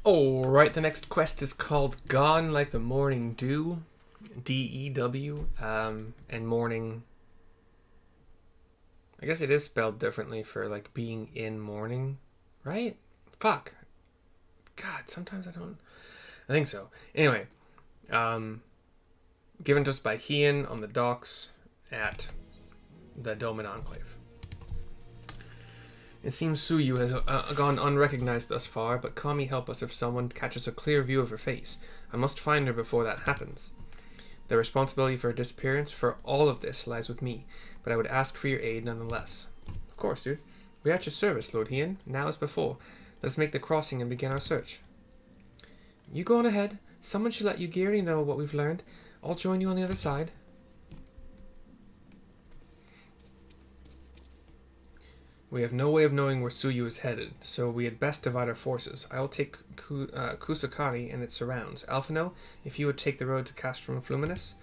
Alright, the next quest is called Gone Like the Morning Dew. D-E-W. And morning... I guess it is spelled differently for, like, being in mourning. Right? Fuck. God, sometimes I don't... I think so. Anyway. Given to us by Heian on the docks at the Doman Enclave. It seems Tsuyu has gone unrecognized thus far, but Kami help us if someone catches a clear view of her face. I must find her before that happens. The responsibility for her disappearance for all of this lies with me, but I would ask for your aid nonetheless. Of course, dude. We're at your service, Lord Heian, now as before. Let's make the crossing and begin our search. You go on ahead. Someone should let Yugiri know what we've learned. I'll join you on the other side. We have no way of knowing where Tsuyu is headed, so we had best divide our forces. I will take Kusakari and its surrounds. Alphino, if you would take the road to Castrum Fluminus.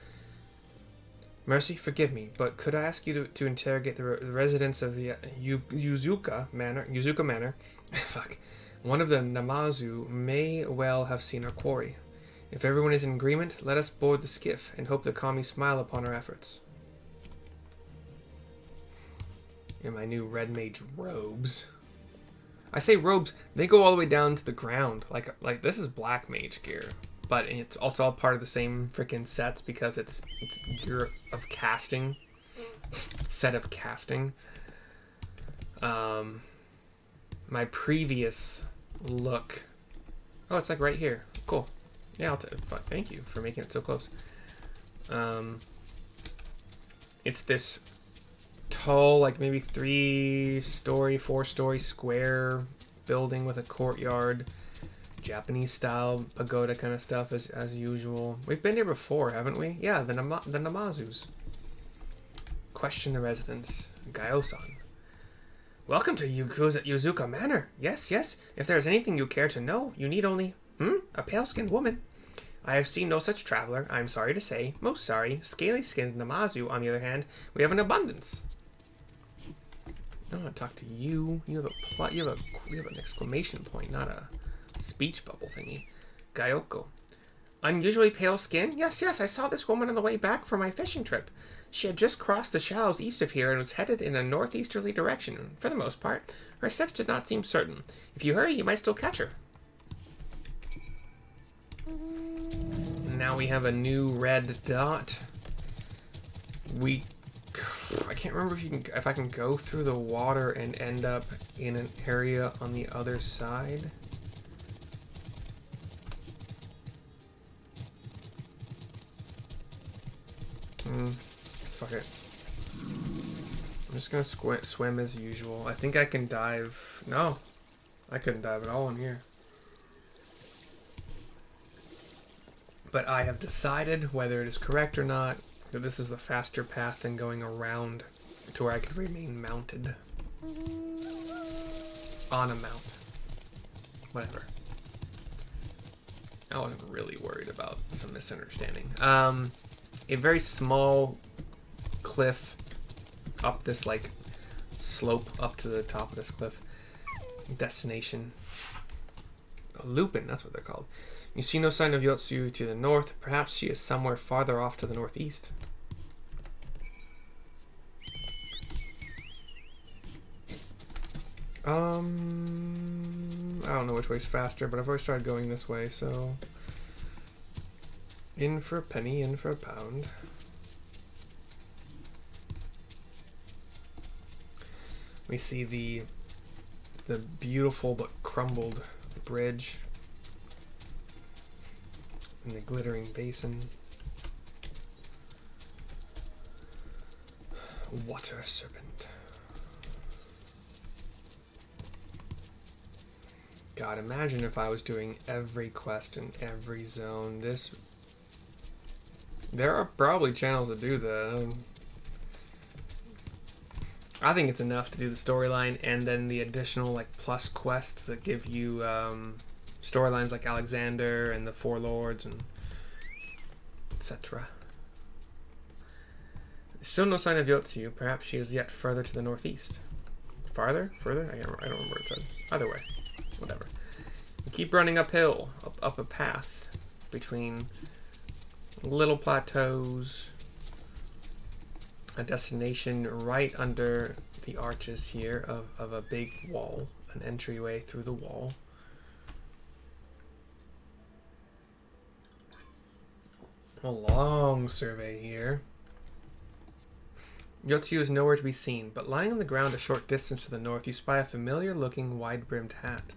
Mercy, forgive me, but could I ask you to interrogate the residents of the Yuzuka Manor? Fuck. One of the Namazu may well have seen our quarry. If everyone is in agreement, let us board the skiff and hope the Kami smile upon our efforts. In my new red mage robes. I say robes, they go all the way down to the ground. Like this is black mage gear. But it's also all part of the same freaking sets because it's gear of casting. Set of casting. My previous look. Oh, it's like right here. Cool. Yeah, thank you for making it so close. It's this tall, like maybe 3-story, 4-story square building with a courtyard, Japanese style pagoda kind of stuff as usual. We've been here before, haven't we? Yeah, the Namazus. Question the residents. Gaio-san. Welcome to Yuzuka Manor. Yes, yes. If there is anything you care to know, you need only a pale-skinned woman. I have seen no such traveler, I am sorry to say. Most sorry. Scaly-skinned Namazu, on the other hand, we have an abundance. I want to talk to you. You have a plot. You have an exclamation point, not a speech bubble thingy. Gayoko. Unusually pale skin? Yes, yes. I saw this woman on the way back from my fishing trip. She had just crossed the shallows east of here and was headed in a northeasterly direction. For the most part, her steps did not seem certain. If you hurry, you might still catch her. Now we have a new red dot. I can't remember if I can go through the water and end up in an area on the other side. Fuck it. I'm just gonna swim as usual. I think I can dive. No, I couldn't dive at all in here. But I have decided whether it is correct or not that this is the faster path than going around to where I could remain mounted. On a mount. Whatever. I wasn't really worried about some misunderstanding. A very small cliff up this, like, slope up to the top of this cliff. Destination. Lupin, that's what they're called. You see no sign of Yotsuyu to the north. Perhaps she is somewhere farther off to the northeast. I don't know which way's faster, but I've already started going this way, so... In for a penny, in for a pound. We see the beautiful but crumbled bridge. And the glittering basin. Water serpent. God, imagine if I was doing every quest in every zone. There are probably channels that do that. I think it's enough to do the storyline and then the additional like plus quests that give you storylines like Alexander and the Four Lords and etc. Still no sign of Yotsuyu. Perhaps she is yet further to the northeast. Farther? Further? I don't remember what it said. Either way. Whatever. keep running uphill, up a path between little plateaus. A destination right under the arches here of a big wall, an entryway through the wall. A long survey here. Yotsuyu is nowhere to be seen, but lying on the ground a short distance to the north, you spy a familiar-looking wide-brimmed hat.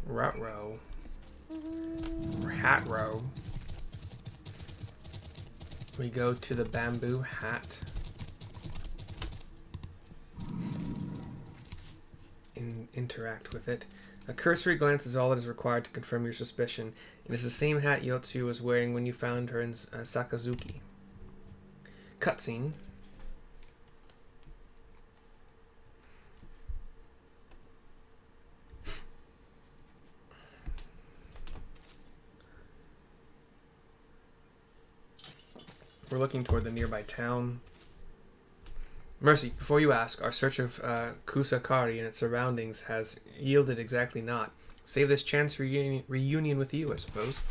Rut-row. Or hat-row. We go to the bamboo hat. Interact with it. A cursory glance is all that is required to confirm your suspicion. It is the same hat Yotsuyu was wearing when you found her in Sakazuki. Cutscene. We're looking toward the nearby town. Mercy, before you ask, our search of Kusakari and its surroundings has yielded exactly naught. Save this chance reunion with you, I suppose.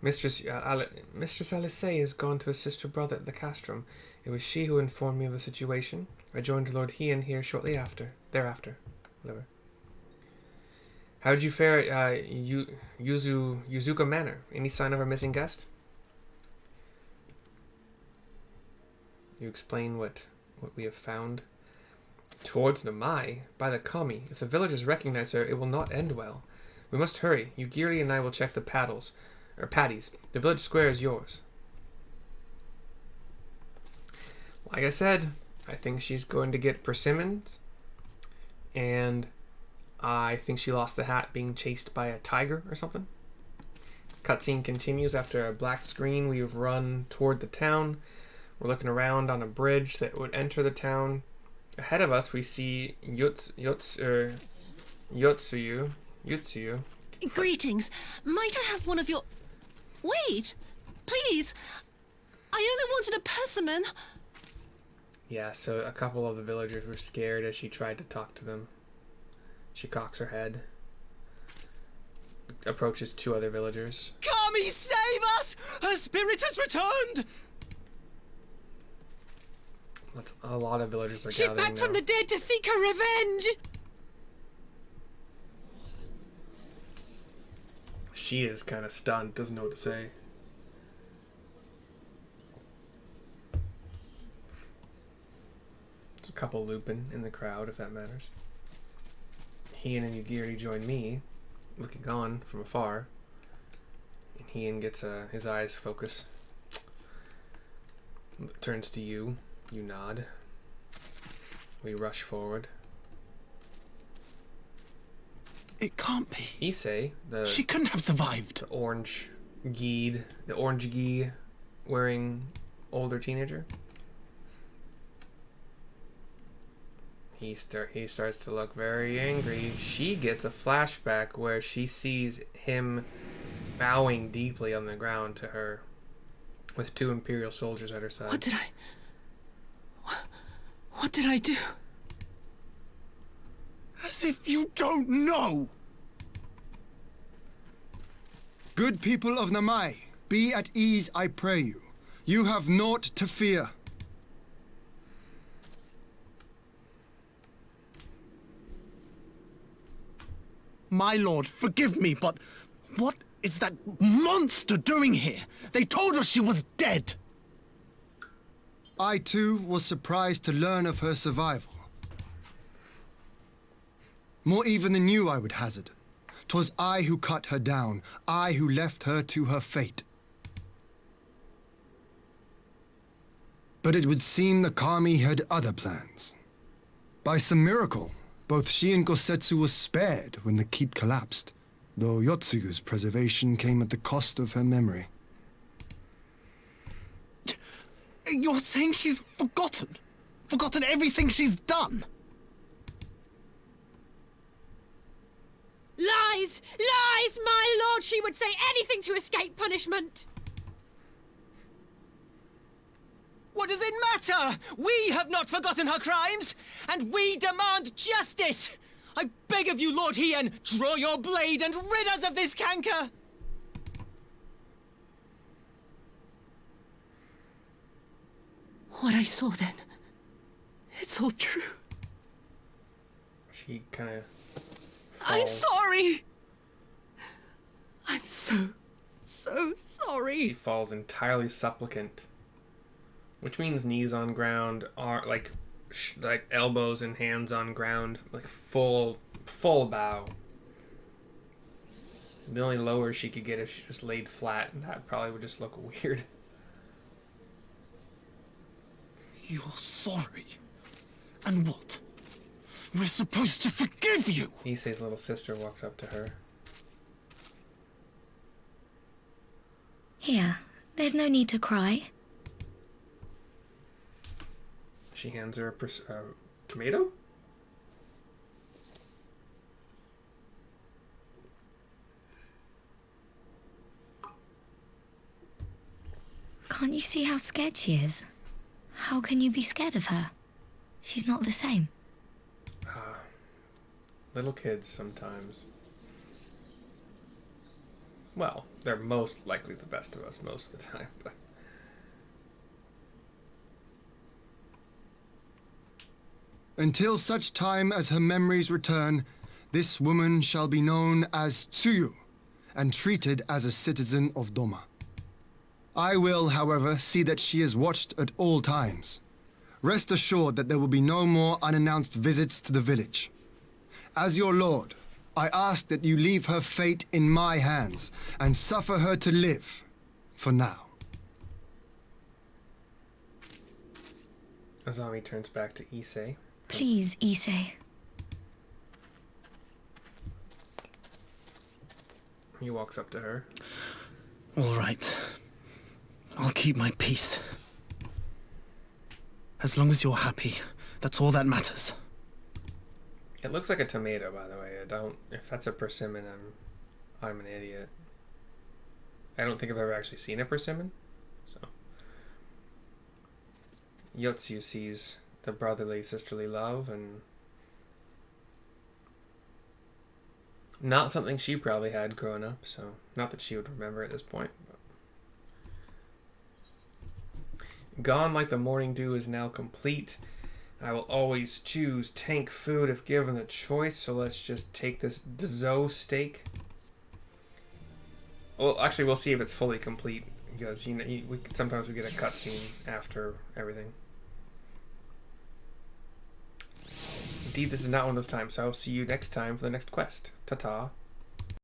Mistress Alice has gone to assist her brother at the castrum. It was she who informed me of the situation. I joined Lord Heian here shortly thereafter. Whatever. How did you fare at Yuzuka Manor? Any sign of our missing guest? You explain what we have found. Towards Namai, by the Kami. If the villagers recognize her, it will not end well. We must hurry. Yugiri and I will check the paddies. The village square is yours. Like I said, I think she's going to get Persimmons. And I think she lost the hat being chased by a tiger or something. Cutscene continues after a black screen. We've run toward the town. We're looking around on a bridge that would enter the town. Ahead of us, we see Yotsuyu. Greetings. Might I have one of your... Wait! Please! I only wanted a persimmon. Yeah, so a couple of the villagers were scared as she tried to talk to them. She cocks her head. Approaches two other villagers. Kami, save us! Her spirit has returned! A lot of villagers are She's gathering back from now. the dead to seek her revenge! She is kind of stunned, doesn't know what to say. There's a couple looping in the crowd, if that matters. Heian and Yugiri join me, looking on from afar. And Heian gets his eyes focus. Turns to you. You nod. We rush forward. It can't be. Issei, She couldn't have survived. the orange gi wearing older teenager. He starts to look very angry. She gets a flashback where she sees him bowing deeply on the ground to her with two Imperial soldiers at her side. What did I do? As if you don't know! Good people of Namai, be at ease, I pray you. You have naught to fear. My lord, forgive me, but what is that monster doing here? They told us she was dead. I too was surprised to learn of her survival. More even than you, I would hazard. 'Twas I who cut her down, I who left her to her fate. But it would seem the Kami had other plans. By some miracle, both she and Gosetsu were spared when the keep collapsed, though Yotsuyu's preservation came at the cost of her memory. You're saying she's forgotten? Forgotten everything she's done? Lies! Lies! My lord, she would say anything to escape punishment! What does it matter? We have not forgotten her crimes, and we demand justice! I beg of you, Lord Hien, draw your blade and rid us of this canker! What I saw then, it's all true. She kind of. I'm sorry. I'm so sorry. She falls entirely supplicant, which means knees on ground, are like elbows and hands on ground, like full bow. The only lower she could get if she just laid flat, and that probably would just look weird. You're sorry? And what? We're supposed to forgive you! Issei's little sister walks up to her. Here, there's no need to cry. She hands her a tomato? Can't you see how scared she is? How can you be scared of her? She's not the same. Little kids sometimes. Well, they're most likely the best of us most of the time, but... Until such time as her memories return, this woman shall be known as Tsuyu and treated as a citizen of Doma. I will, however, see that she is watched at all times. Rest assured that there will be no more unannounced visits to the village. As your lord, I ask that you leave her fate in my hands and suffer her to live, for now. Azami turns back to Issei. Please, Issei. He walks up to her. All right. I'll keep my peace. As long as you're happy, that's all that matters. It looks like a tomato, by the way. If that's a persimmon, I'm an idiot. I don't think I've ever actually seen a persimmon. So Yotsuyu sees the brotherly, sisterly love, and not something she probably had growing up, so not that she would remember at this point. But gone like the morning dew is now complete. I will always choose tank food if given the choice, so let's just take this Dzo steak. Well, actually, we'll see if it's fully complete, because sometimes we get a cutscene after everything. Indeed, this is not one of those times, so I'll see you next time for the next quest. Ta-ta.